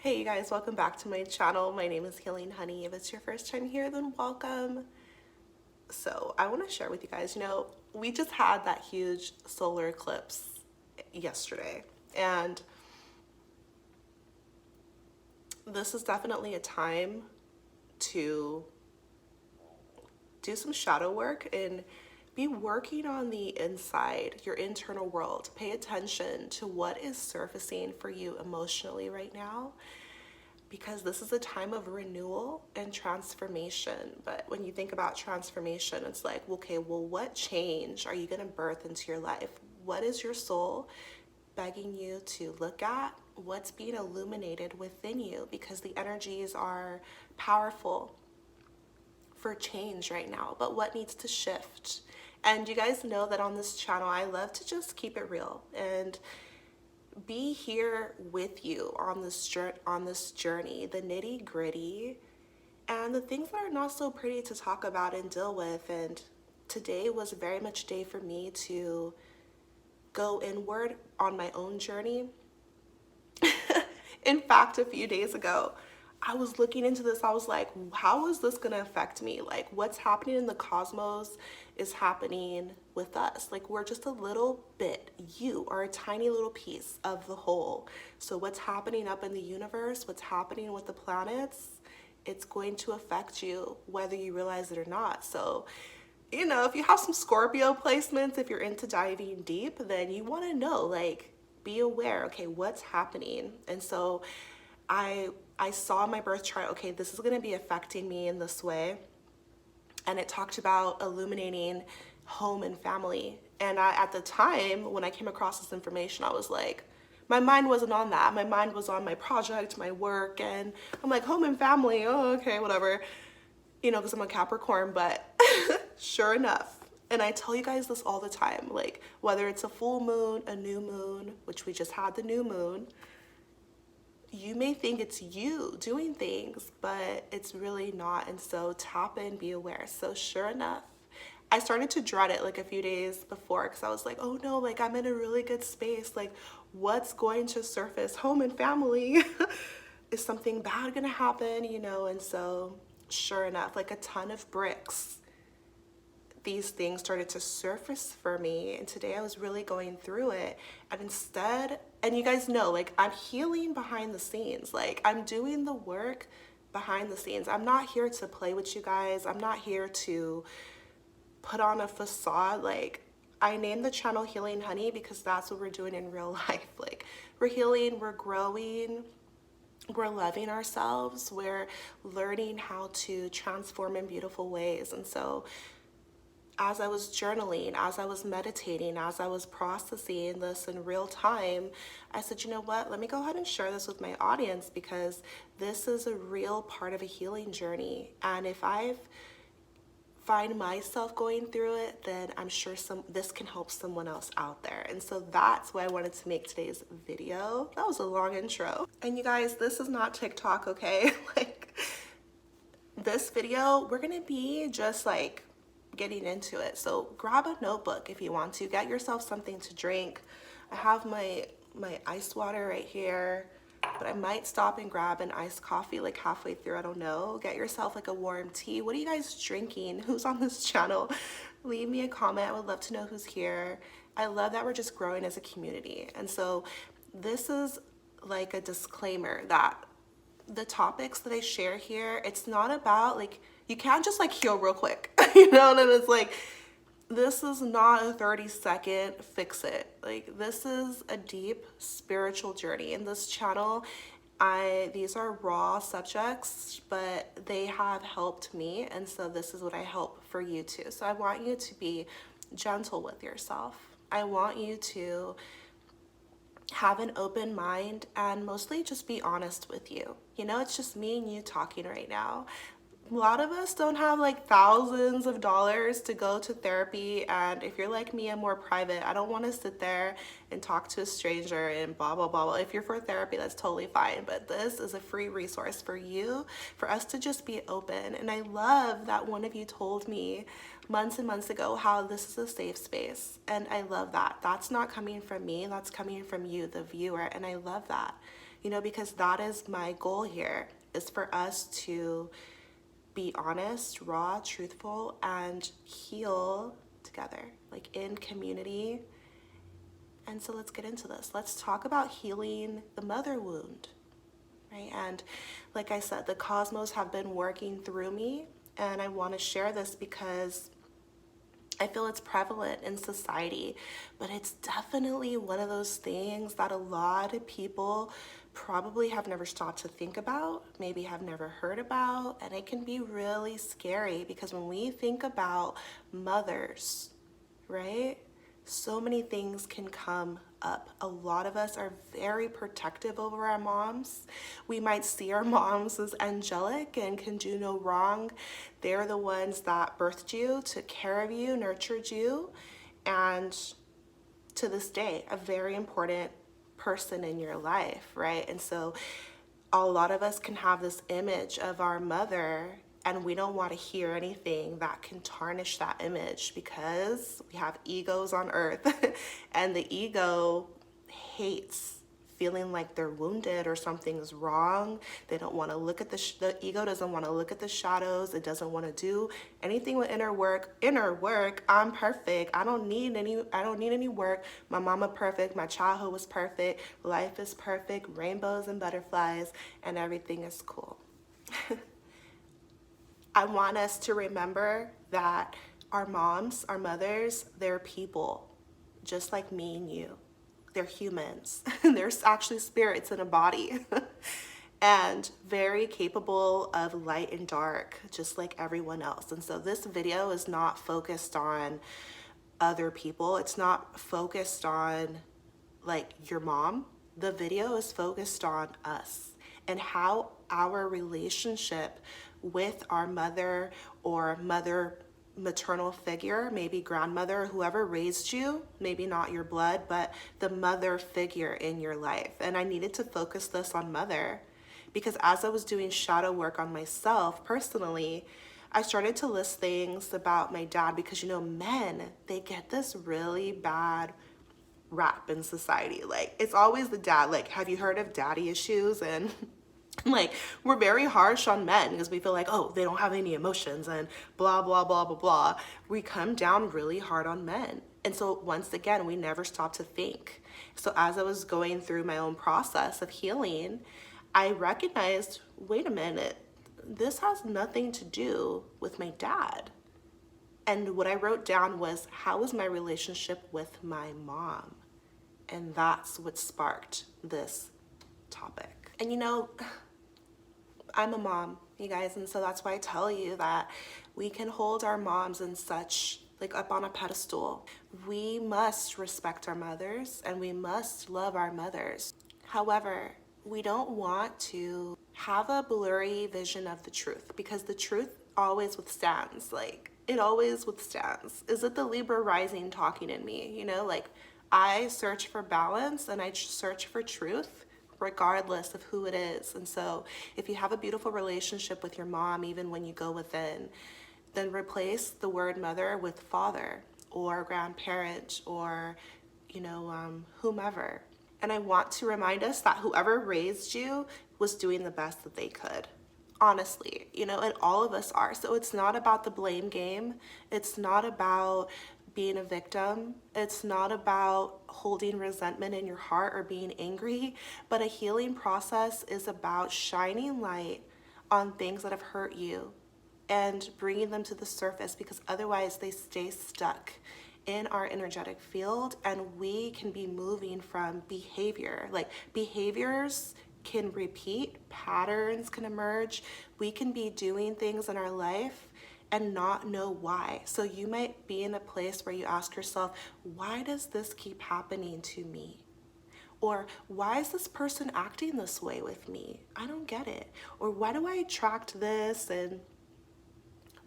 Hey you guys, welcome back to my channel. My name is Healing Honey. If it's your first time here, then welcome. So I want to share with you guys, we just had that huge solar eclipse yesterday, and this is definitely a time to do some shadow work and be working on the inside, your internal world. Pay attention to what is surfacing for you emotionally right now, because this is a time of renewal and transformation. But when you think about transformation, it's like, okay, well, what change are you going to birth into your life? What is your soul begging you to look at? What's being illuminated within you? Because the energies are powerful for change right now, but what needs to shift? And you guys know that on this channel, I love to just keep it real and be here with you on this journey, the nitty gritty and the things that are not so pretty to talk about and deal with. And today was very much a day for me to go inward on my own journey. In fact, a few days ago, I was looking into this. I was like, how is this going to affect me? Like, what's happening in the cosmos is happening with us. Like, we're just a little bit, you are a tiny little piece of the whole. So what's happening up in the universe, what's happening with the planets, it's going to affect you whether you realize it or not. So, if you have some Scorpio placements, if you're into diving deep, then you want to know, like, be aware, okay, what's happening? And so I saw my birth chart, okay, this is going to be affecting me in this way. And it talked about illuminating home and family. And at the time, when I came across this information, I was like, my mind wasn't on that. My mind was on my project, my work, and I'm like, home and family, oh, okay, whatever. Because I'm a Capricorn, but sure enough, and I tell you guys this all the time, like, whether it's a full moon, a new moon, which we just had the new moon, you may think it's you doing things, but it's really not. And so tap in, be aware. So sure enough, I started to dread it like a few days before, because I was like, oh no, like I'm in a really good space. Like, what's going to surface? Home and family. Is something bad gonna happen? And so sure enough, like a ton of bricks, these things started to surface for me. And today I was really going through it. And you guys know, like, I'm healing behind the scenes. Like, I'm doing the work behind the scenes. I'm not here to play with you guys. I'm not here to put on a facade. Like, I named the channel Healing Honey because that's what we're doing in real life. Like, we're healing, we're growing, we're loving ourselves, we're learning how to transform in beautiful ways. And so as I was journaling, as I was meditating, as I was processing this in real time, I said, you know what, let me go ahead and share this with my audience, because this is a real part of a healing journey. And if I find myself going through it, then I'm sure this can help someone else out there. And so that's why I wanted to make today's video. That was a long intro. And you guys, this is not TikTok, okay? Like, this video, we're gonna be just like getting into it. So grab a notebook if you want to. Get yourself something to drink. I have my ice water right here, but I might stop and grab an iced coffee like halfway through. I don't know. Get yourself like a warm tea. What are you guys drinking? Who's on this channel? Leave me a comment. I would love to know who's here. I love that we're just growing as a community. And so this is like a disclaimer that the topics that I share here, it's not about, like, you can't just like heal real quick, and it's like, this is not a 30-second fix it. Like, this is a deep spiritual journey. In this channel, these are raw subjects, but they have helped me, and so this is what I help for you too. So I want you to be gentle with yourself. I want you to have an open mind and mostly just be honest with you. It's just me and you talking right now. A lot of us don't have like thousands of dollars to go to therapy, and if you're like me, I'm more private. I don't want to sit there and talk to a stranger and blah blah blah blah. If you're for therapy, that's totally fine, but this is a free resource for you, for us to just be open. And I love that one of you told me months and months ago how this is a safe space, and I love that. That's not coming from me, that's coming from you, the viewer, and I love that. because that is my goal here, is for us to be honest, raw, truthful, and heal together, like in community. And so let's get into this. Let's talk about healing the mother wound, right? And like I said, the cosmos have been working through me, and I want to share this because I feel it's prevalent in society, but it's definitely one of those things that a lot of people probably have never stopped to think about, maybe have never heard about, and it can be really scary because when we think about mothers, right? So many things can come up. A lot of us are very protective over our moms. We might see our moms as angelic and can do no wrong. They're the ones that birthed you, took care of you, nurtured you, and to this day, a very important person in your life, right? And so a lot of us can have this image of our mother, and we don't want to hear anything that can tarnish that image because we have egos on earth and the ego hates feeling like they're wounded or something's wrong. They don't want to look at the ego doesn't want to look at the shadows. It doesn't want to do anything with inner work. I'm perfect. I don't need any work. My mama perfect. My childhood was perfect. Life is perfect. Rainbows and butterflies, and everything is cool. I want us to remember that our moms, our mothers, they're people just like me and you. They're humans. There's actually spirits in a body and very capable of light and dark, just like everyone else. And so this video is not focused on other people. It's not focused on like your mom. The video is focused on us and how our relationship with our mother or maternal figure, maybe grandmother, whoever raised you, maybe not your blood, but the mother figure in your life. And I needed to focus this on mother because as I was doing shadow work on myself personally, I started to list things about my dad because, men, they get this really bad rap in society. Like, it's always the dad. Like, have you heard of daddy issues? And like, we're very harsh on men because we feel like, oh, they don't have any emotions and blah, blah, blah, blah, blah. We come down really hard on men. And so once again, we never stop to think. So as I was going through my own process of healing, I recognized, wait a minute, this has nothing to do with my dad. And what I wrote down was, how is my relationship with my mom? And that's what sparked this topic. And I'm a mom, you guys, and so that's why I tell you that we can hold our moms in such, like, up on a pedestal. We must respect our mothers and we must love our mothers. However, we don't want to have a blurry vision of the truth because the truth always withstands. Like, it always withstands. Is it the Libra rising talking in me? Like, I search for balance and I search for truth regardless of who it is. And so if you have a beautiful relationship with your mom, even when you go within, then replace the word mother with father or grandparent or, whomever. And I want to remind us that whoever raised you was doing the best that they could. Honestly, and all of us are. So it's not about the blame game. It's not about being a victim. It's not about holding resentment in your heart or being angry, but a healing process is about shining light on things that have hurt you and bringing them to the surface because otherwise they stay stuck in our energetic field and we can be moving from behavior. Like, behaviors can repeat, patterns can emerge. We can be doing things in our life and not know why. So you might be in a place where you ask yourself, why does this keep happening to me? Or why is this person acting this way with me? I don't get it. Or why do I attract this? And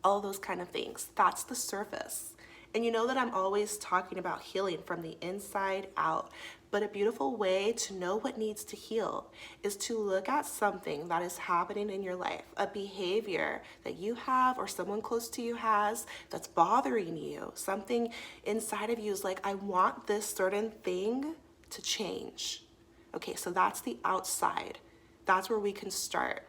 all those kind of things. That's the surface. And you know that I'm always talking about healing from the inside out. But a beautiful way to know what needs to heal is to look at something that is happening in your life, a behavior that you have or someone close to you has that's bothering you. Something inside of you is like, I want this certain thing to change. Okay, so that's the outside. That's where we can start.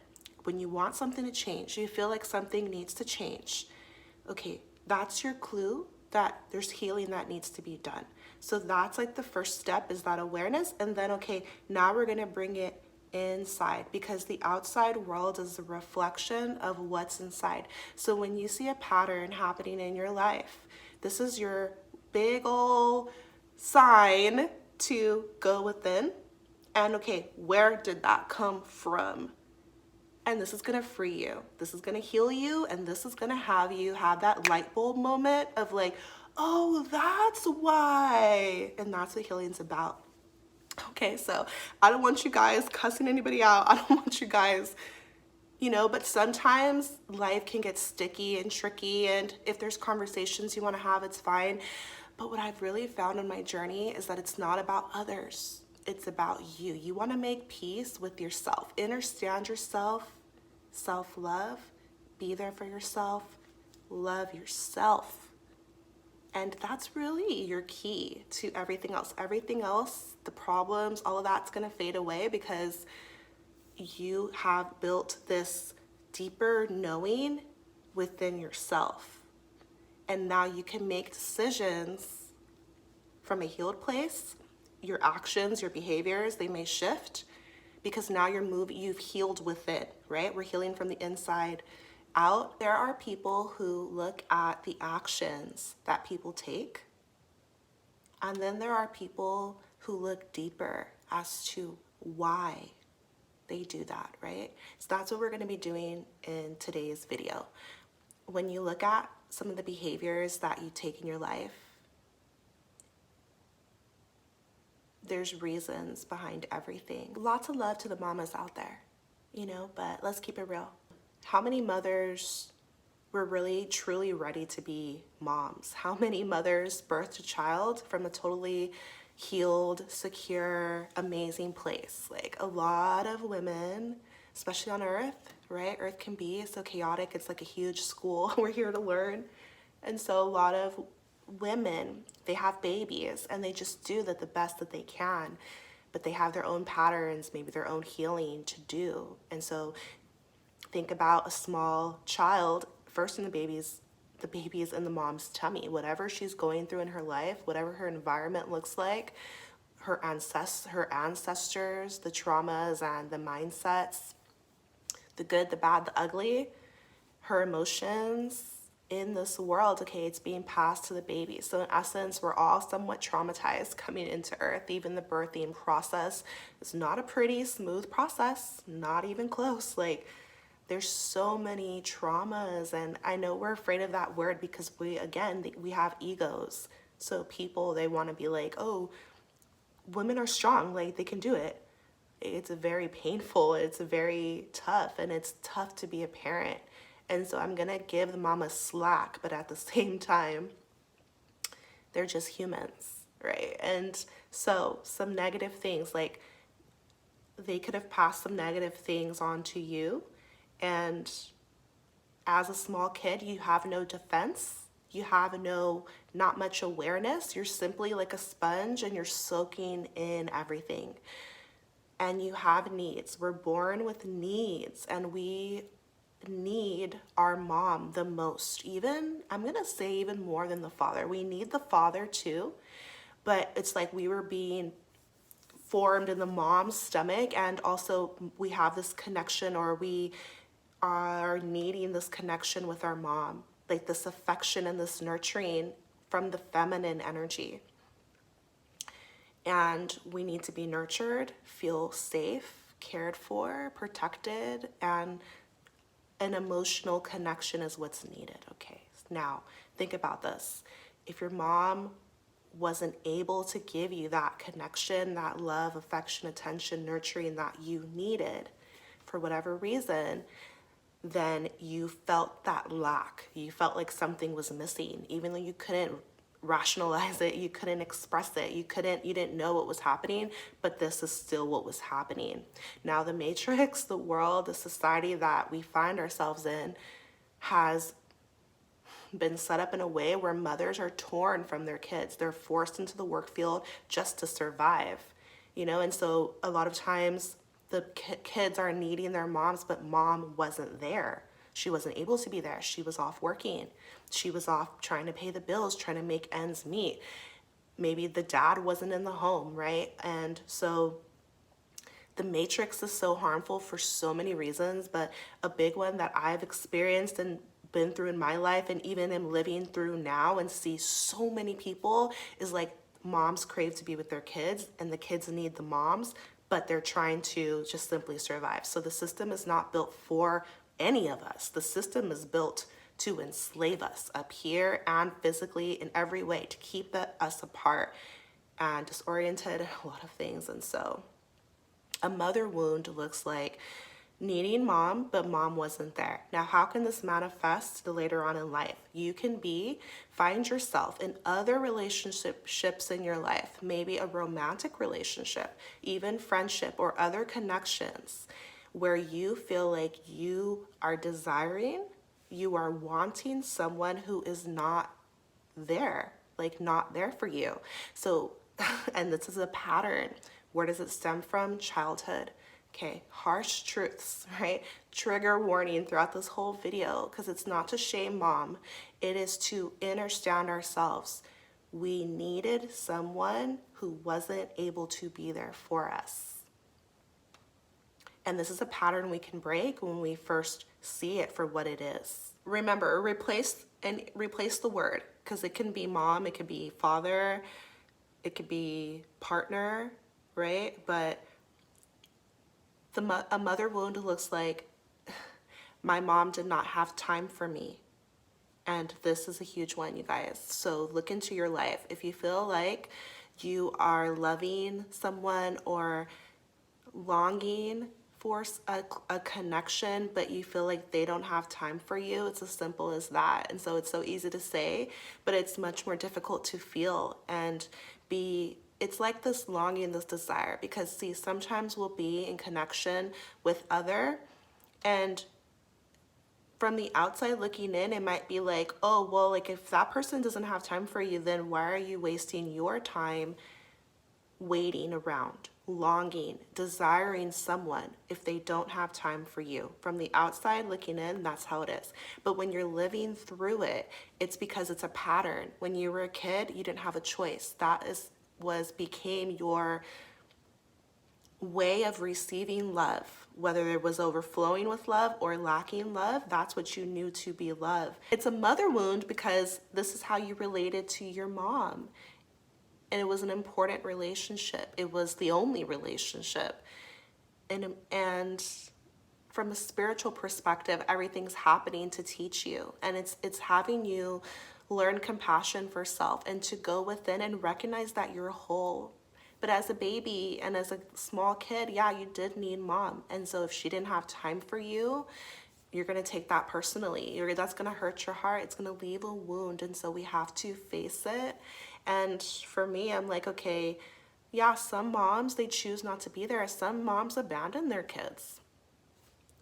When you want something to change, you feel like something needs to change. Okay, that's your clue that there's healing that needs to be done. So that's like the first step, is that awareness. And then, okay, now we're gonna bring it inside, because the outside world is a reflection of what's inside. So when you see a pattern happening in your life, this is your big old sign to go within. And okay, where did that come from? And this is gonna free you. This is gonna heal you, and this is gonna have you have that light bulb moment of like, oh, that's why. And that's what healing's about. Okay, so I don't want you guys cussing anybody out. I don't want you guys, but sometimes life can get sticky and tricky, and if there's conversations you want to have, it's fine. But what I've really found in my journey is that it's not about others. It's about you. You want to make peace with yourself, understand yourself, self-love, be there for yourself, love yourself. And that's really your key to everything else. Everything else, the problems, all of that's going to fade away, because you have built this deeper knowing within yourself. And now you can make decisions from a healed place. Your actions, your behaviors, they may shift, because now you've healed within, right? We're healing from the inside out. There are people who look at the actions that people take, and then there are people who look deeper as to why they do that, right? So that's what we're going to be doing in today's video. When you look at some of the behaviors that you take in your life, there's reasons behind everything. Lots of love to the mamas out there, but let's keep it real. How many mothers were really truly ready to be moms? How many mothers birthed a child from a totally healed, secure, amazing place? Like, a lot of women, especially on Earth, right? Earth can be so chaotic. It's like a huge school. We're here to learn. And so a lot of women, they have babies and they just do the best that they can, but they have their own patterns, maybe their own healing to do. And so think about a small child, first in the baby is in the mom's tummy. Whatever she's going through in her life, whatever her environment looks like, her ancestors, the traumas and the mindsets, the good, the bad, the ugly, her emotions in this world, okay, it's being passed to the baby. So in essence, we're all somewhat traumatized coming into Earth. Even the birthing process is not a pretty, smooth process, not even close. Like, there's so many traumas, and I know we're afraid of that word because we have egos. So people, they want to be like, oh, women are strong, like they can do it. It's very painful, it's very tough, and it's tough to be a parent. And so I'm gonna give the mama slack, but at the same time, they're just humans, right? And so some negative things, like they could have passed some negative things on to you, and as a small kid, you have no defense. You have not much awareness. You're simply like a sponge and you're soaking in everything. And you have needs. We're born with needs, and we need our mom the most. I'm gonna say even more than the father. We need the father too, but it's like we were being formed in the mom's stomach, and also we have this connection, or we are needing this connection with our mom, like this affection and this nurturing from the feminine energy. And we need to be nurtured, feel safe, cared for, protected, and an emotional connection is what's needed. Okay, now think about this. If your mom wasn't able to give you that connection, that love, affection, attention, nurturing that you needed for whatever reason, then you felt that lack. You felt like something was missing, even though you couldn't rationalize it, you couldn't express it, you didn't know what was happening, but this is still what was happening. Now the matrix, the world, the society that we find ourselves in has been set up in a way where mothers are torn from their kids. They're forced into the work field just to survive. And so a lot of times the kids are needing their moms, but mom wasn't there. She wasn't able to be there. She was off working. She was off trying to pay the bills, trying to make ends meet. Maybe the dad wasn't in the home, right? And so the matrix is so harmful for so many reasons, but a big one that I've experienced and been through in my life, and even am living through now and see so many people, is like moms crave to be with their kids and the kids need the moms, but they're trying to just simply survive. So the system is not built for any of us. The system is built to enslave us up here and physically in every way, to keep us apart and disoriented, a lot of things. And so a mother wound looks like needing mom, but mom wasn't there. Now, how can this manifest later on in life? You can find yourself in other relationships in your life, maybe a romantic relationship, even friendship or other connections, where you feel like you are desiring, you are wanting someone who is not there, like not there for you. So, and this is a pattern. Where does it stem from? Childhood. Okay, harsh truths, right? Trigger warning throughout this whole video, because it's not to shame mom. It is to understand ourselves. We needed someone who wasn't able to be there for us. And this is a pattern we can break when we first see it for what it is. Remember, replace the word, because it can be mom, it could be father, it could be partner, right? But a mother wound looks like my mom did not have time for me. And this is a huge one, you guys. So look into your life. If you feel like you are loving someone or longing for a connection, but you feel like they don't have time for you, it's as simple as that. And so it's so easy to say, but it's much more difficult to feel and be. It's like this longing, this desire, because see, sometimes we'll be in connection with other, and from the outside looking in, it might be like, oh, well, like if that person doesn't have time for you, then why are you wasting your time waiting around, longing, desiring someone if they don't have time for you? From the outside looking in, that's how it is. But when you're living through it, it's because it's a pattern. When you were a kid, you didn't have a choice. That became your way of receiving love, whether it was overflowing with love or lacking love. That's what you knew to be love. It's a mother wound because this is how you related to your mom, and it was an important relationship. It was the only relationship, and from a spiritual perspective, everything's happening to teach you, and it's having you learn compassion for self and to go within and recognize that you're whole. But as a baby and as a small kid, yeah, you did need mom. And so if she didn't have time for you, you're going to take that personally. That's going to hurt your heart. It's going to leave a wound. And so we have to face it. And for me, I'm like, okay, yeah, some moms, they choose not to be there. Some moms abandon their kids,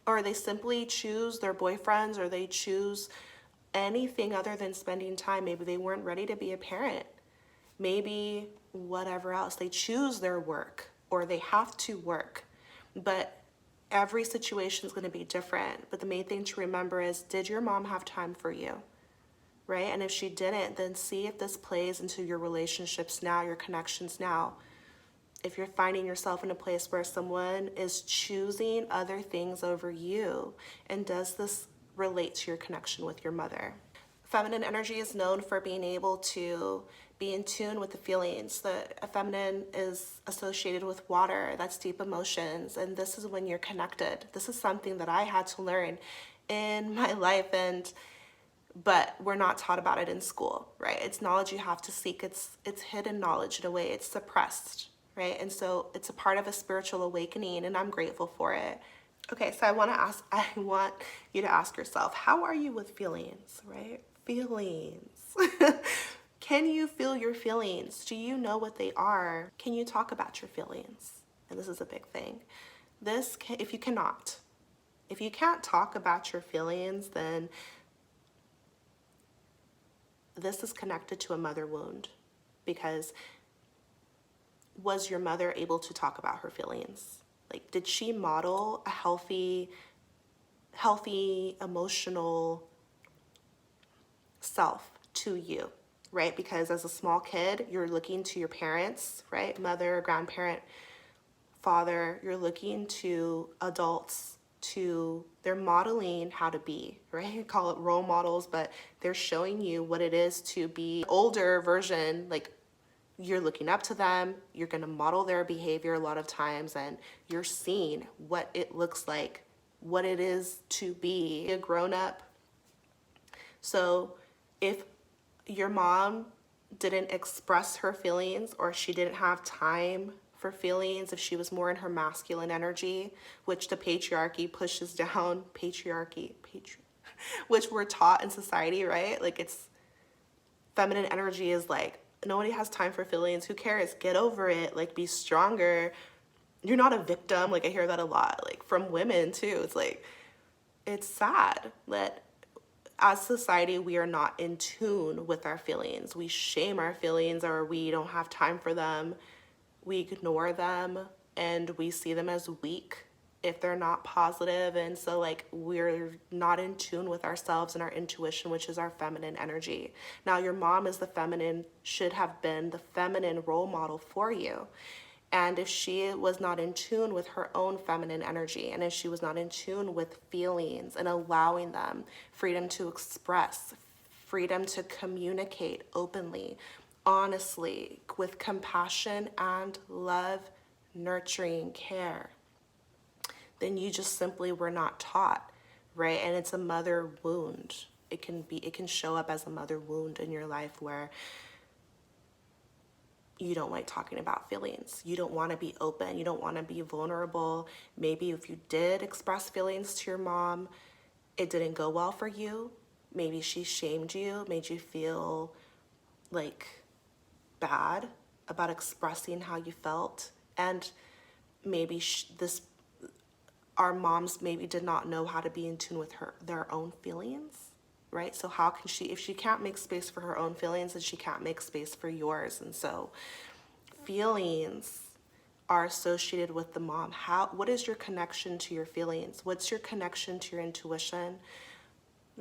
or they simply choose their boyfriends, or they choose anything other than spending time. Maybe they weren't ready to be a parent. Maybe whatever else. They choose their work, or they have to work. But every situation is going to be different. But the main thing to remember is, did your mom have time for you? Right? And if she didn't, then see if this plays into your relationships now, your connections now. If you're finding yourself in a place where someone is choosing other things over you, and does this relate to your connection with your mother? Feminine energy is known for being able to be in tune with the feelings. A feminine is associated with water, that's deep emotions, and this is when you're connected. This is something that I had to learn in my life, but we're not taught about it in school, right? It's knowledge you have to seek. It's hidden knowledge in a way. It's suppressed, right? And so it's a part of a spiritual awakening, and I'm grateful for it. Okay, so I want you to ask yourself, how are you with feelings, right? Feelings. Can you feel your feelings? Do you know what they are? Can you talk about your feelings? And this is a big thing. If you can't talk about your feelings, then this is connected to a mother wound, because was your mother able to talk about her feelings? Like, did she model a healthy, emotional self to you, right? Because as a small kid, you're looking to your parents, right? Mother, grandparent, father, you're looking to adults they're modeling how to be, right? Call it role models, but they're showing you what it is to be older version. Like, you're looking up to them, you're going to model their behavior a lot of times, and you're seeing what it looks like, what it is to be a grown up. So if your mom didn't express her feelings, or she didn't have time for feelings, if she was more in her masculine energy, which the patriarchy pushes down, which we're taught in society, right? Like, it's feminine energy is like, nobody has time for feelings. Who cares? Get over it. Like, be stronger. You're not a victim. Like, I hear that a lot, like from women too. It's like, it's sad that as society, we are not in tune with our feelings. We shame our feelings, or we don't have time for them. We ignore them, and we see them as weak if they're not positive. And so, like, we're not in tune with ourselves and our intuition, which is our feminine energy. Now, your mom is the feminine, should have been the feminine role model for you. And if she was not in tune with her own feminine energy, and if she was not in tune with feelings and allowing them freedom to express, freedom to communicate openly, honestly, with compassion and love, nurturing care, then you just simply were not taught, right? And it's a mother wound. It can show up as a mother wound in your life, where you don't like talking about feelings. You don't want to be open. You don't want to be vulnerable. Maybe if you did express feelings to your mom, it didn't go well for you. Maybe she shamed you, made you feel like bad about expressing how you felt. And maybe our moms maybe did not know how to be in tune with their own feelings, right? So how can she, if she can't make space for her own feelings, then she can't make space for yours. And so feelings are associated with the mom. What is your connection to your feelings? What's your connection to your intuition,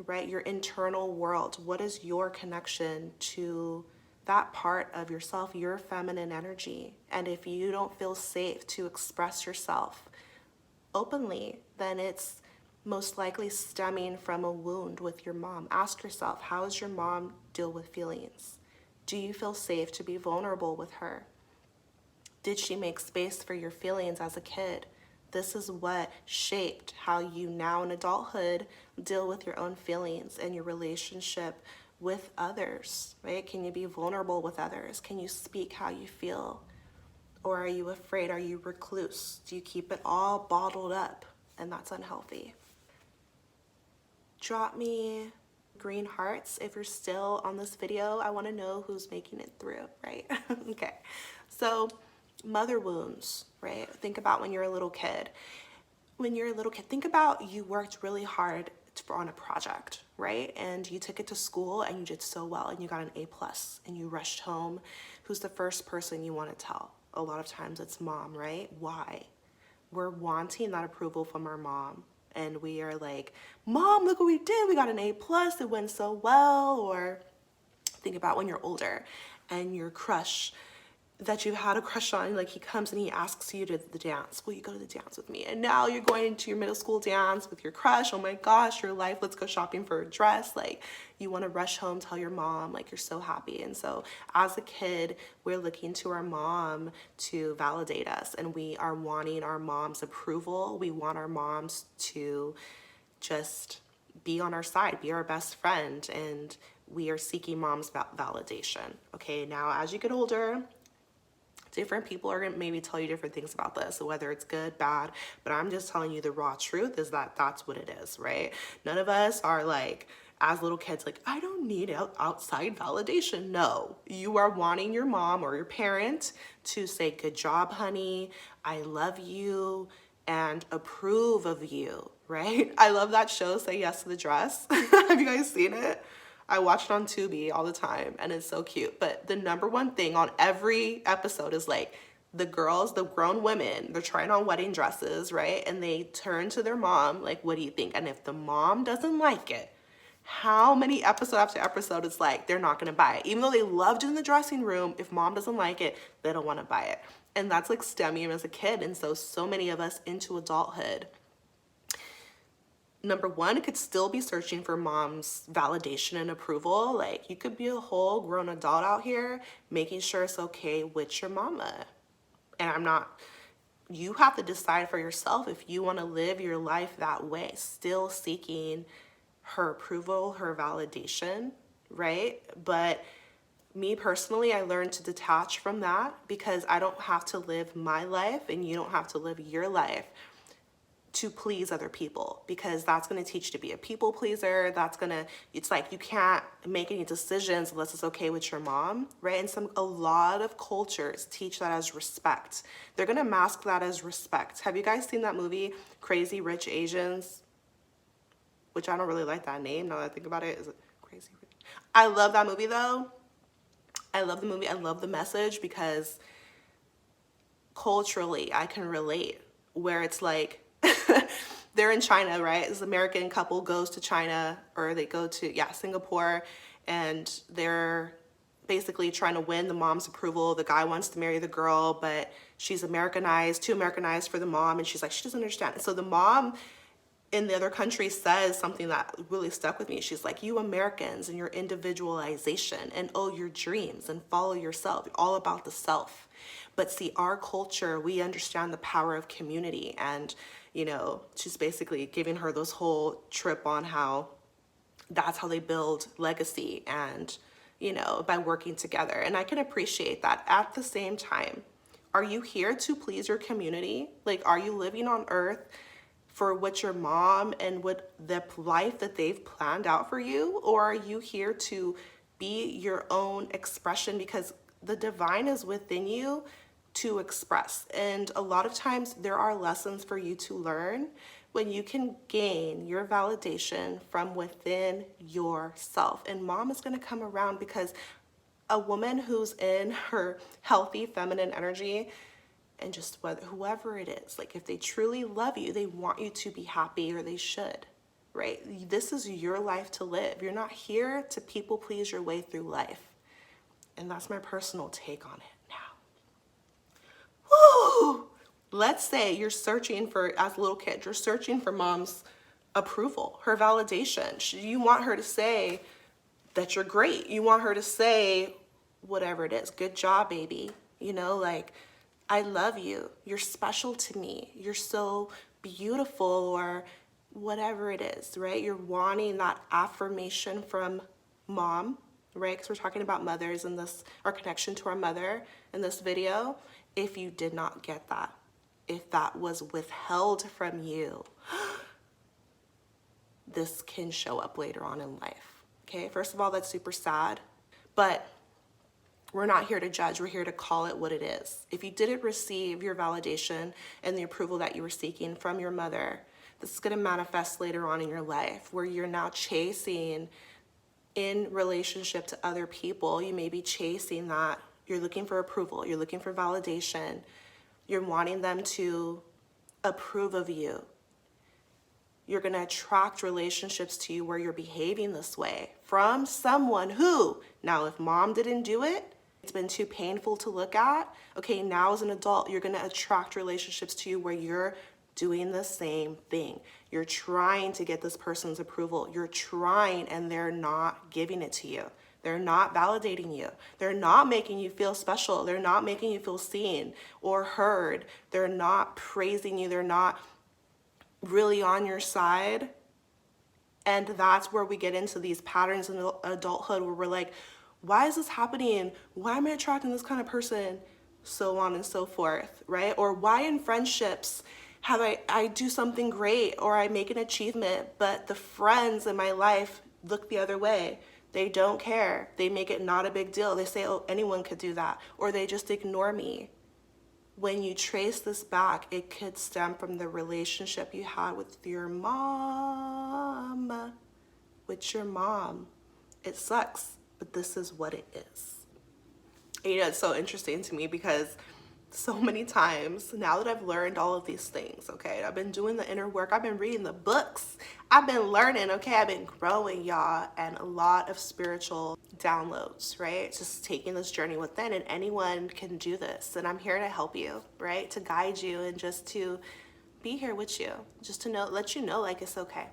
right? Your internal world. What is your connection to that part of yourself, your feminine energy? And if you don't feel safe to express yourself openly, then it's most likely stemming from a wound with your mom. Ask yourself, how does your mom deal with feelings? Do you feel safe to be vulnerable with her? Did she make space for your feelings as a kid? This is what shaped how you now in adulthood deal with your own feelings and your relationship with others, right? Can you be vulnerable with others? Can you speak how you feel? Or are you afraid? Are you recluse? Do you keep it all bottled up? And that's unhealthy. Drop me green hearts if you're still on this video. I want to know who's making it through, right? Okay. So mother wounds, right? Think about when you're a little kid. When you're a little kid, think about you worked really hard on a project, right? And you took it to school and you did so well and you got an A+, and you rushed home. Who's the first person you want to tell? A lot of times it's mom, right? Why? We're wanting that approval from our mom. And we are like, Mom, look what we did. We got an A+, it went so well. Or think about when you're older and your crush that you had a crush on, like, he comes and he asks you to the dance. Will you go to the dance with me? And now you're going to your middle school dance with your crush. Oh my gosh, your life, let's go shopping for a dress. Like, you want to rush home, tell your mom, like, you're so happy. And so as a kid, we're looking to our mom to validate us, and we are wanting our mom's approval. We want our moms to just be on our side, be our best friend, and we are seeking mom's validation. Okay, now as you get older, different people are gonna maybe tell you different things about this, whether it's good, bad, but I'm just telling you the raw truth is that that's what it is, right? None of us are like, as little kids, like, I don't need outside validation. No, you are wanting your mom or your parent to say, good job, honey, I love you, and approve of you, right? I love that show, Say Yes to the Dress. Have you guys seen it? I watch it on Tubi all the time, and it's so cute. But the number one thing on every episode is like, the girls, the grown women, they're trying on wedding dresses, right? And they turn to their mom, like, what do you think? And if the mom doesn't like it, how many episode after episode it's like they're not going to buy it, even though they loved it in the dressing room. If mom doesn't like it, they don't want to buy it. And that's like stemming as a kid. And so many of us into adulthood, number one, it could still be searching for mom's validation and approval. Like, you could be a whole grown adult out here making sure it's okay with your mama. And you have to decide for yourself if you want to live your life that way, still seeking her approval, her validation, right? But me personally, I learned to detach from that, because I don't have to live my life and you don't have to live your life to please other people, because that's going to teach you to be a people pleaser. It's like you can't make any decisions unless it's okay with your mom, right? And a lot of cultures teach that as respect. They're going to mask that as respect. Have you guys seen that movie, Crazy Rich Asians? Which I don't really like that name now that I think about it. Is it Crazy Rich? I love that movie though. I love the movie. I love the message, because culturally I can relate, where it's like, they're in China, right? This American couple goes to China, or they go to, Singapore, and they're basically trying to win the mom's approval. The guy wants to marry the girl, but she's too Americanized for the mom, and she's like, she doesn't understand. So the mom in the other country says something that really stuck with me. She's like, you Americans and your individualization, and your dreams, and follow yourself, all about the self. But see, our culture, we understand the power of community. And she's basically giving her this whole trip on how that's how they build legacy, and by working together. And I can appreciate that. At the same time, are you here to please your community? Like, are you living on earth for what your mom and what the life that they've planned out for you? Or are you here to be your own expression, because the divine is within you to express? And a lot of times there are lessons for you to learn when you can gain your validation from within yourself. And mom is going to come around, because a woman who's in her healthy feminine energy, and just whoever it is, like, if they truly love you, they want you to be happy, or they should, right? This is your life to live. You're not here to people please your way through life. And that's my personal take on it now. Woo! Let's say you're searching for, as a little kid, you're searching for mom's approval, her validation. You want her to say that you're great. You want her to say whatever it is. Good job, baby. Like, I love you. You're special to me. You're so beautiful, or whatever it is, right? You're wanting that affirmation from mom, right? Because we're talking about mothers in this, our connection to our mother in this video. If you did not get that, if that was withheld from you, this can show up later on in life. Okay, first of all, that's super sad, but we're not here to judge. We're here to call it what it is. If you didn't receive your validation and the approval that you were seeking from your mother, this is going to manifest later on in your life, where you're now chasing in relationship to other people. You may be chasing that. You're looking for approval. You're looking for validation. You're wanting them to approve of you. You're going to attract relationships to you where you're behaving this way from someone who, now if mom didn't do it, it's been too painful to look at. Okay, now as an adult, you're going to attract relationships to you where you're doing the same thing. You're trying to get this person's approval. You're trying, and they're not giving it to you. They're not validating you. They're not making you feel special. They're not making you feel seen or heard. They're not praising you. They're not really on your side. And that's where we get into these patterns in adulthood, where we're like, why is this happening? Why am I attracting this kind of person? So on and so forth, right? Or why in friendships have I do something great, or I make an achievement, but the friends in my life look the other way. They don't care. They make it not a big deal. They say, oh, anyone could do that. Or they just ignore me. When you trace this back, it could stem from the relationship you had with your mom. It sucks, but this is what it is. It's so interesting to me, because so many times now that I've learned all of these things, okay? I've been doing the inner work, I've been reading the books, I've been learning, okay? I've been growing, y'all, and a lot of spiritual downloads, right? Just taking this journey within, and anyone can do this. And I'm here to help you, right? To guide you and just to be here with you, just to know, let you know, like, it's okay.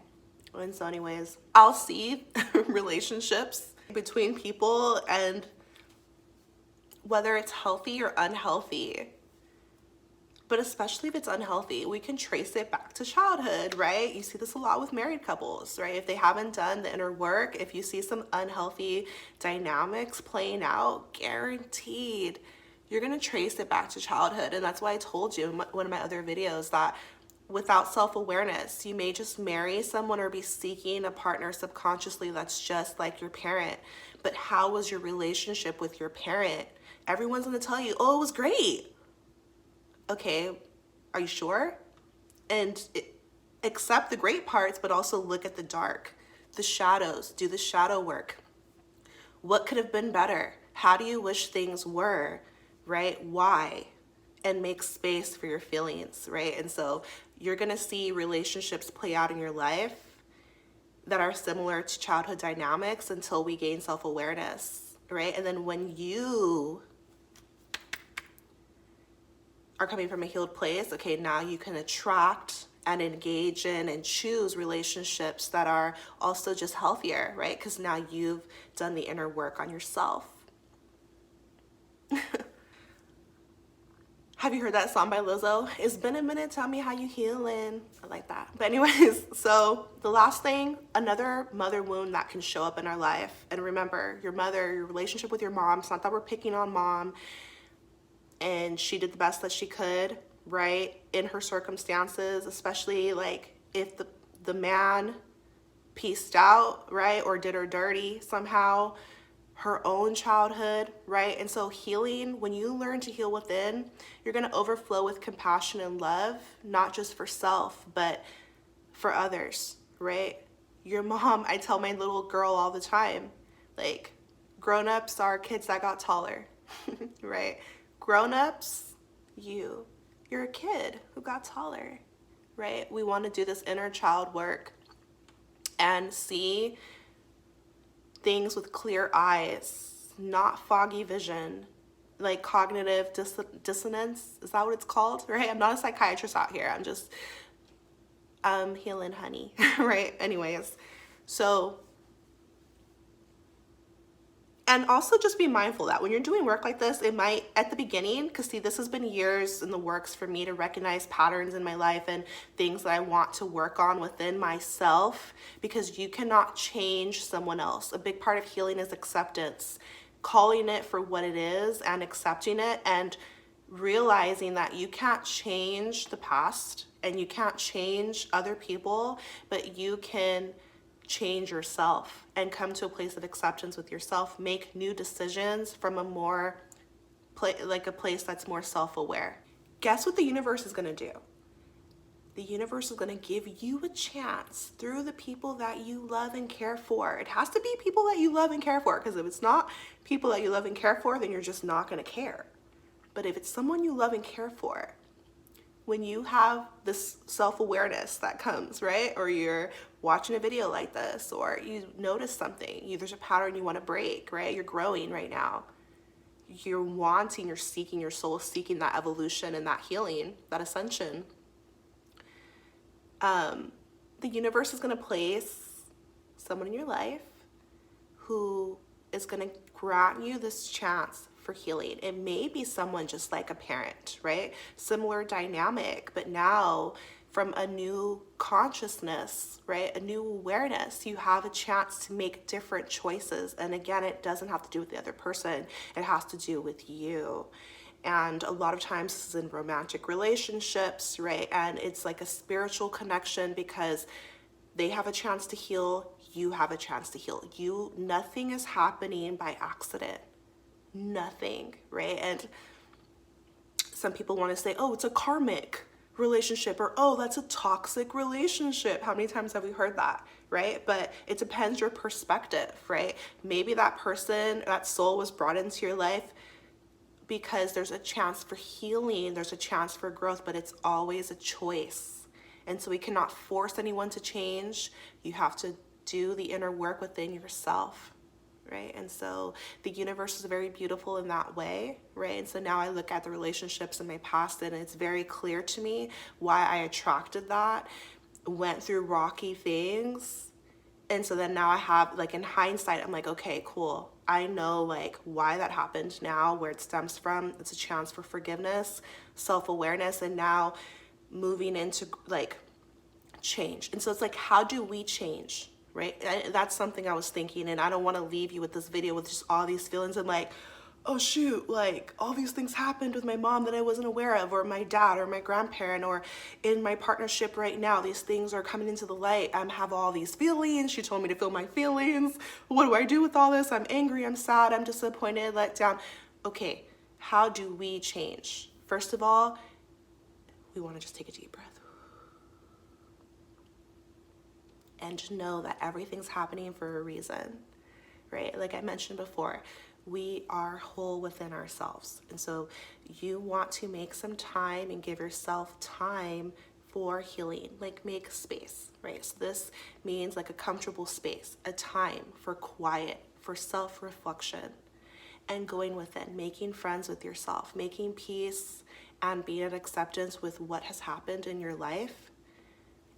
And so anyways, I'll see relationships between people, and whether it's healthy or unhealthy, but especially if it's unhealthy, we can trace it back to childhood, right? You see this a lot with married couples, right? If they haven't done the inner work, if you see some unhealthy dynamics playing out, guaranteed you're gonna trace it back to childhood. And that's why I told you in one of my other videos that without self-awareness, you may just marry someone or be seeking a partner subconsciously that's just like your parent. But how was your relationship with your parent? Everyone's gonna tell you, oh, it was great. Okay, are you sure? And accept the great parts, but also look at the dark, the shadows, do the shadow work. What could have been better? How do you wish things were, right? Why? And make space for your feelings, right? And so you're gonna see relationships play out in your life that are similar to childhood dynamics until we gain self-awareness, right? And then when you are coming from a healed place, okay, now you can attract and engage in and choose relationships that are also just healthier, right? Because now you've done the inner work on yourself. Have you heard that song by Lizzo? It's been a minute, tell me how you healing. I like that. But anyways, so the last thing, another mother wound that can show up in our life. And remember, your mother, your relationship with your mom, it's not that we're picking on mom, and she did the best that she could, right? In her circumstances, especially like if the man pieced out, right? Or did her dirty somehow, her own childhood, right? And so healing, when you learn to heal within, you're gonna overflow with compassion and love, not just for self, but for others, right? Your mom, I tell my little girl all the time, like, grown-ups are kids that got taller, right? Grown-ups, you're a kid who got taller, right? We wanna do this inner child work and see things with clear eyes, not foggy vision, like cognitive dissonance. Is that what it's called, right? I'm not a psychiatrist out here. I'm just healing honey, right? Anyways, so, and also just be mindful that when you're doing work like this, it might, at the beginning, because see, this has been years in the works for me to recognize patterns in my life and things that I want to work on within myself, because you cannot change someone else. A big part of healing is acceptance, calling it for what it is and accepting it, and realizing that you can't change the past and you can't change other people, but you can change yourself and come to a place of acceptance with yourself, make new decisions from a more like a place that's more self-aware. Guess what the universe is going to do? The universe is going to give you a chance through the people that you love and care for. It has to be people that you love and care for, because if it's not people that you love and care for, then you're just not going to care. But if it's someone you love and care for, when you have this self-awareness that comes, right? Or you're watching a video like this, or you notice something, there's a pattern you want to break, right? You're growing right now. You're wanting, you're seeking, your soul is seeking that evolution and that healing, that ascension. The universe is going to place someone in your life who is going to grant you this chance for healing. It may be someone just like a parent, right? Similar dynamic, but now from a new consciousness, right? A new awareness, you have a chance to make different choices. And again, it doesn't have to do with the other person. It has to do with you. And a lot of times this is in romantic relationships, right? And it's like a spiritual connection, because they have a chance to heal, you have a chance to heal. Nothing is happening by accident. Nothing, right? And some people want to say, oh, it's a karmic relationship, or oh, that's a toxic relationship. How many times have we heard that, right? But it depends your perspective, right? Maybe that person, that soul was brought into your life because there's a chance for healing, there's a chance for growth, but it's always a choice. And so we cannot force anyone to change. You have to do the inner work within yourself, right? And so the universe is very beautiful in that way, right? And so now I look at the relationships in my past and it's very clear to me why I attracted that, went through rocky things. And so then now I have, like, in hindsight, I'm like, okay, cool. I know, like, why that happened now, where it stems from. It's a chance for forgiveness, self-awareness, and now moving into, like, change. And so it's like, how do we change, right? That's something I was thinking, and I don't want to leave you with this video with just all these feelings and like, oh shoot, like all these things happened with my mom that I wasn't aware of, or my dad or my grandparent, or in my partnership right now, these things are coming into the light. I have all these feelings. She told me to feel my feelings. What do I do with all this? I'm angry, I'm sad, I'm disappointed, let down. Okay, how do we change? First of all, we want to just take a deep breath. And just know that everything's happening for a reason, right? Like I mentioned before, we are whole within ourselves. And so you want to make some time and give yourself time for healing, like make space, right? So this means like a comfortable space, a time for quiet, for self-reflection, and going within, making friends with yourself, making peace and being in acceptance with what has happened in your life.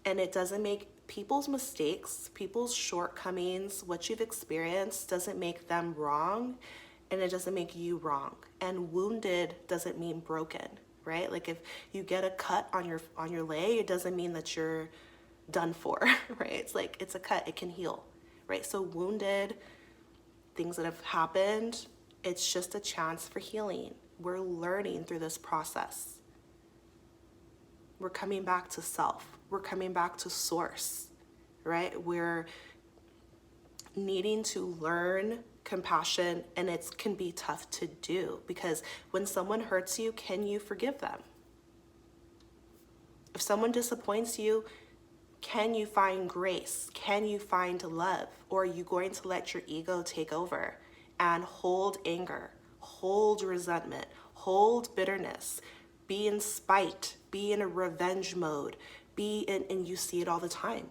And it doesn't make people's mistakes, people's shortcomings, what you've experienced doesn't make them wrong, and it doesn't make you wrong. And wounded doesn't mean broken, right? Like if you get a cut on your leg, it doesn't mean that you're done for, right? It's like, it's a cut, it can heal, right? So wounded, things that have happened, it's just a chance for healing. We're learning through this process. We're coming back to self. We're coming back to source, right? We're needing to learn compassion, and it can be tough to do because when someone hurts you, can you forgive them? If someone disappoints you, can you find grace? Can you find love? Or are you going to let your ego take over and hold anger, hold resentment, hold bitterness, be in spite, be in a revenge mode, and you see it all the time.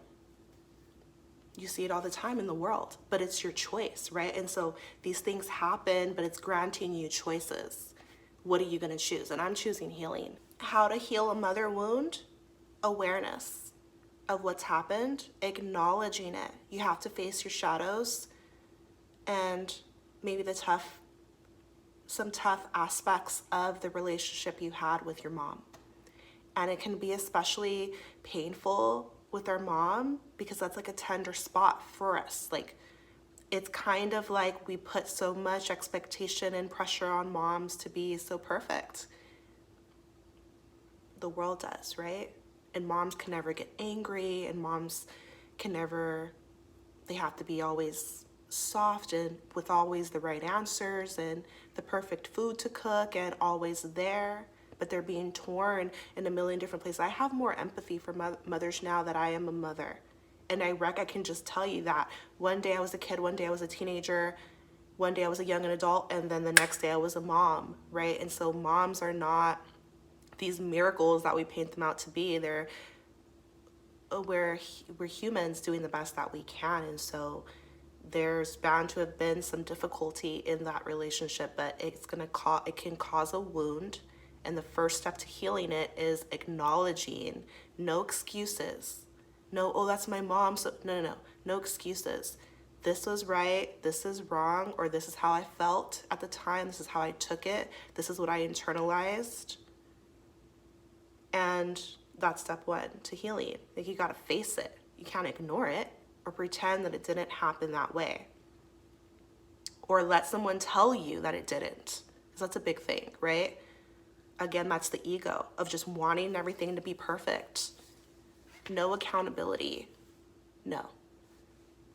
You see it all the time in the world, but it's your choice, right? And so these things happen, but it's granting you choices. What are you going to choose? And I'm choosing healing. How to heal a mother wound? Awareness of what's happened, acknowledging it. You have to face your shadows and maybe some tough aspects of the relationship you had with your mom. And it can be especially painful with our mom because that's like a tender spot for us. Like it's kind of like we put so much expectation and pressure on moms to be so perfect. The world does, right? And moms can never get angry, and moms can never, they have to be always soft and with always the right answers and the perfect food to cook and always there. But they're being torn in a million different places. I have more empathy for mothers now that I am a mother. And I can just tell you that one day I was a kid, one day I was a teenager, one day I was a young adult, and then the next day I was a mom, right? And so moms are not these miracles that we paint them out to be. We're humans doing the best that we can. And so there's bound to have been some difficulty in that relationship, but it can cause a wound. And the first step to healing it is acknowledging, no excuses. No, oh, that's my mom. So no excuses. This was right, this is wrong, or this is how I felt at the time. This is how I took it. This is what I internalized. And that's step one to healing. Like you gotta face it. You can't ignore it or pretend that it didn't happen that way. Or let someone tell you that it didn't. Because that's a big thing, right? Again, that's the ego of just wanting everything to be perfect. No accountability. No.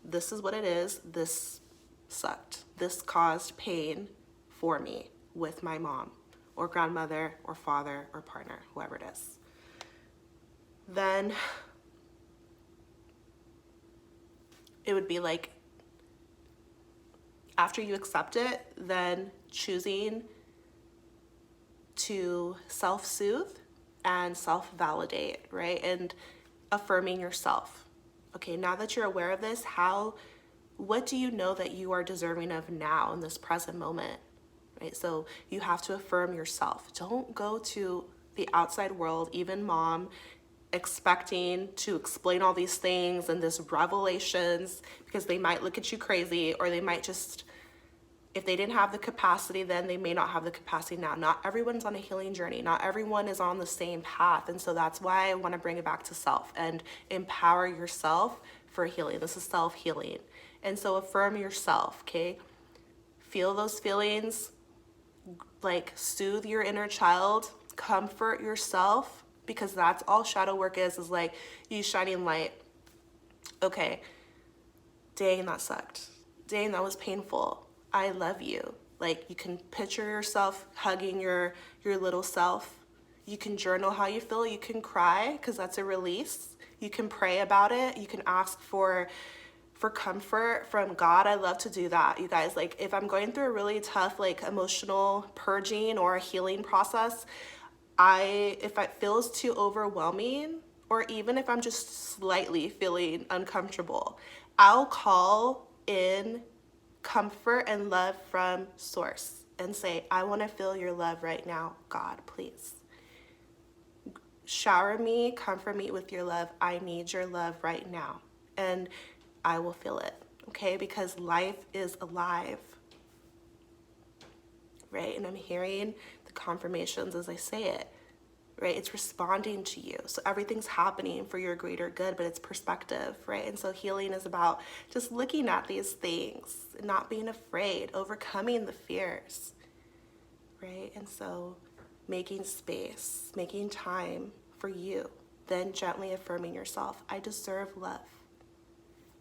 This is what it is. This sucked. This caused pain for me with my mom or grandmother or father or partner, whoever it is. Then it would be like, after you accept it, then choosing to self-soothe and self-validate, right? And affirming yourself. Okay, now that you're aware of this, what do you know that you are deserving of now in this present moment, right? So you have to affirm yourself. Don't go to the outside world, even mom, expecting to explain all these things and this revelations, because they might look at you crazy, or they might just, if they didn't have the capacity then, they may not have the capacity now. Not everyone's on a healing journey. Not everyone is on the same path. And so that's why I want to bring it back to self and empower yourself for healing. This is self-healing. And so affirm yourself, okay? Feel those feelings, like soothe your inner child, comfort yourself, because that's all shadow work is like you shining light. Okay, dang, that sucked. Dang, that was painful. I love you. Like, you can picture yourself hugging your little self. You can journal how you feel. You can cry, because that's a release. You can pray about it. You can ask for comfort from God. I love to do that, you guys. Like, if I'm going through a really tough, like, emotional purging or a healing process, if it feels too overwhelming, or even if I'm just slightly feeling uncomfortable, I'll call in comfort and love from source and say, I want to feel your love right now, God, please. Shower me, comfort me with your love. I need your love right now. And I will feel it, okay? Because life is alive, right? And I'm hearing the confirmations as I say it, right? It's responding to you. So everything's happening for your greater good, but it's perspective, right? And so healing is about just looking at these things, not being afraid, overcoming the fears, right? And so making space, making time for you, then gently affirming yourself. I deserve love.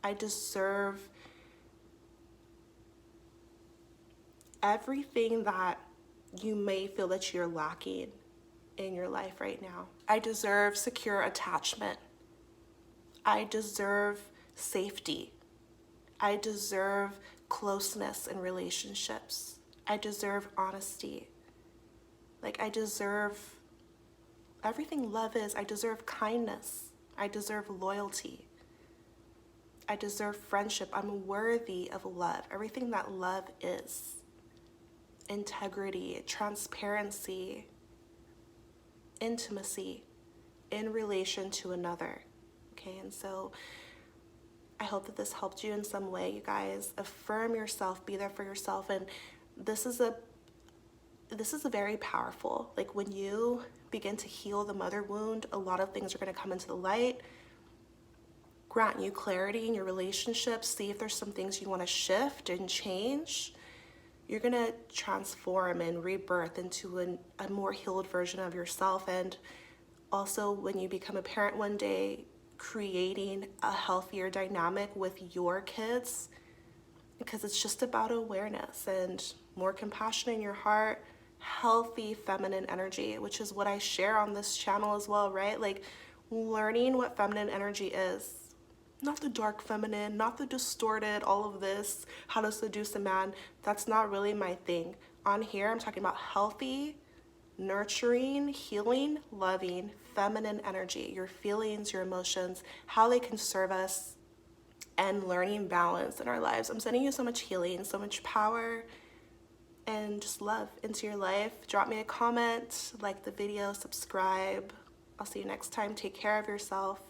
I deserve everything that you may feel that you're lacking in your life right now. I deserve secure attachment. I deserve safety. I deserve closeness in relationships. I deserve honesty. Like, I deserve everything love is. I deserve kindness. I deserve loyalty. I deserve friendship. I'm worthy of love. Everything that love is. Integrity, transparency, intimacy in relation to another. Okay, and so I hope that this helped you in some way, you guys. Affirm yourself, be there for yourself. And this is a very powerful, like, when you begin to heal the mother wound, a lot of things are going to come into the light, grant you clarity in your relationships, see if there's some things you want to shift and change. You're going to transform and rebirth into a more healed version of yourself. And also, when you become a parent one day, creating a healthier dynamic with your kids, because it's just about awareness and more compassion in your heart, healthy feminine energy, which is what I share on this channel as well, right? Like, learning what feminine energy is. Not the dark feminine, not the distorted, all of this, how to seduce a man. That's not really my thing. On here, I'm talking about healthy, nurturing, healing, loving, feminine energy. Your feelings, your emotions, how they can serve us, and learning balance in our lives. I'm sending you so much healing, so much power, and just love into your life. Drop me a comment, like the video, subscribe. I'll see you next time. Take care of yourself.